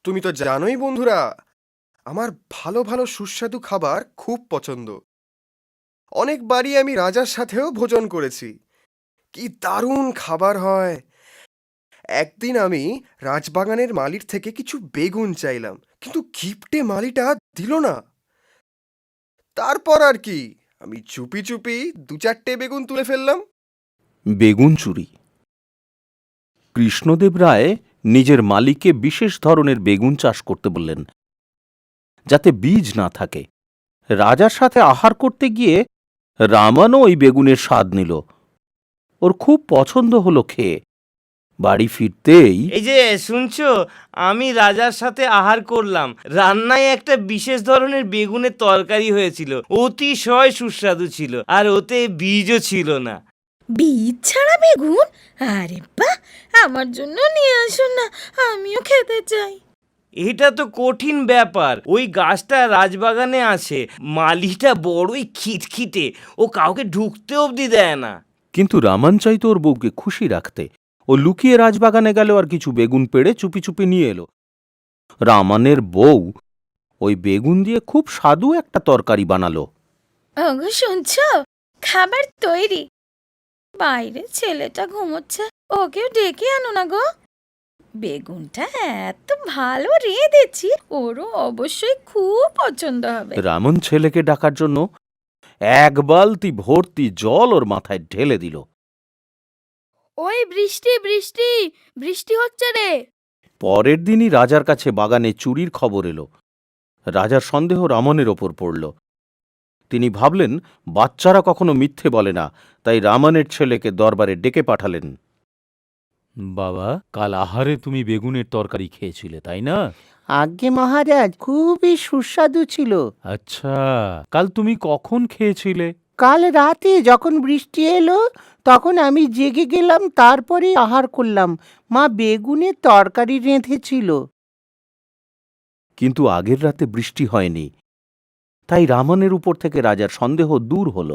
তুমি তো জানোই বন্ধুরা, আমার ভালো ভালো সুস্বাদু খাবার খুব পছন্দ। অনেকবারই আমি রাজার সাথেও ভোজন করেছি। কি দারুণ খাবার হয়! একদিন আমি রাজবাগানের মালির থেকে কিছু বেগুন চাইলাম, কিন্তু কিপ্টে মালিটা দিল না। তারপর আর কি, আমি চুপি চুপি দু চারটে বেগুন তুলে ফেললাম। বেগুন চুরি। কৃষ্ণদেব রায় নিজের মালিককে বিশেষ ধরনের বেগুন চাষ করতে বললেন, যাতে বীজ না থাকে। রাজার সাথে আহার করতে গিয়ে রামানও ওই বেগুনের স্বাদ নিল। ওর খুব পছন্দ হলো খেয়ে। বাড়ি ফিরতেই এই যে শুনছো, আমি রাজার সাথে আহার করলাম। রান্নায় একটা বিশেষ ধরনের বেগুনের তরকারি হয়েছিল, অতিশয় সুস্বাদু ছিল, আর ওতে বীজও ছিল না। বীজ ছাড়া বেগুন? আরে বাহ, আমার জন্য নিয়ে আসুন না, আমিও খেতে চাই। এটা তো কঠিন ব্যাপার। ওই গাছটা রাজবাগানে আছে। মালিটা বড়ই খিটখিটে, ও কাউকে ঢুকতে অবধি দেয় না। কিন্তু রামান চাইতো ওর বউকে খুশি রাখতে। ও লুকিয়ে রাজবাগানে গেল আর কিছু বেগুন পেড়ে চুপি চুপি নিয়ে এলো। রামানের বউ ওই বেগুন দিয়ে খুব স্বাদু একটা তরকারি বানালো। ওগো শুনছো, খাবার তৈরি। বাইরে ছেলেটা ঘুমোচ্ছে, ওকেও ডেকে আনো না গো। বেগুনটা এত ভালো রেঁধেছি, ওরও অবশ্যই খুব পছন্দ হবে। রামন ছেলেকে ডাকার জন্য এক বালতি ভর্তি জল ওর মাথায় ঢেলে দিল। ওই বৃষ্টি বৃষ্টি বৃষ্টি হচ্ছে রে। পরের দিনই রাজার কাছে বাগানে চুরির খবর এলো। রাজার সন্দেহ রামনের ওপর পড়ল। তিনি ভাবলেন বাচ্চারা কখনো মিথ্যে বলে না, তাই রামানের ছেলেকে দরবারে ডেকে পাঠালেন। বাবা, কাল আহারে তুমি বেগুনের তরকারি খেয়েছিলে, তাই না? আজ্ঞে মহারাজ, খুবই সুস্বাদু ছিল। আচ্ছা, কাল তুমি কখন খেয়েছিলে? কাল রাতে যখন বৃষ্টি এলো, তখন আমি জেগে গেলাম, তারপরে আহার করলাম। মা বেগুনের তরকারি রেঁধেছিল। কিন্তু আগের রাতে বৃষ্টি হয়নি, তাই রামানের উপর থেকে রাজার সন্দেহ দূর হল।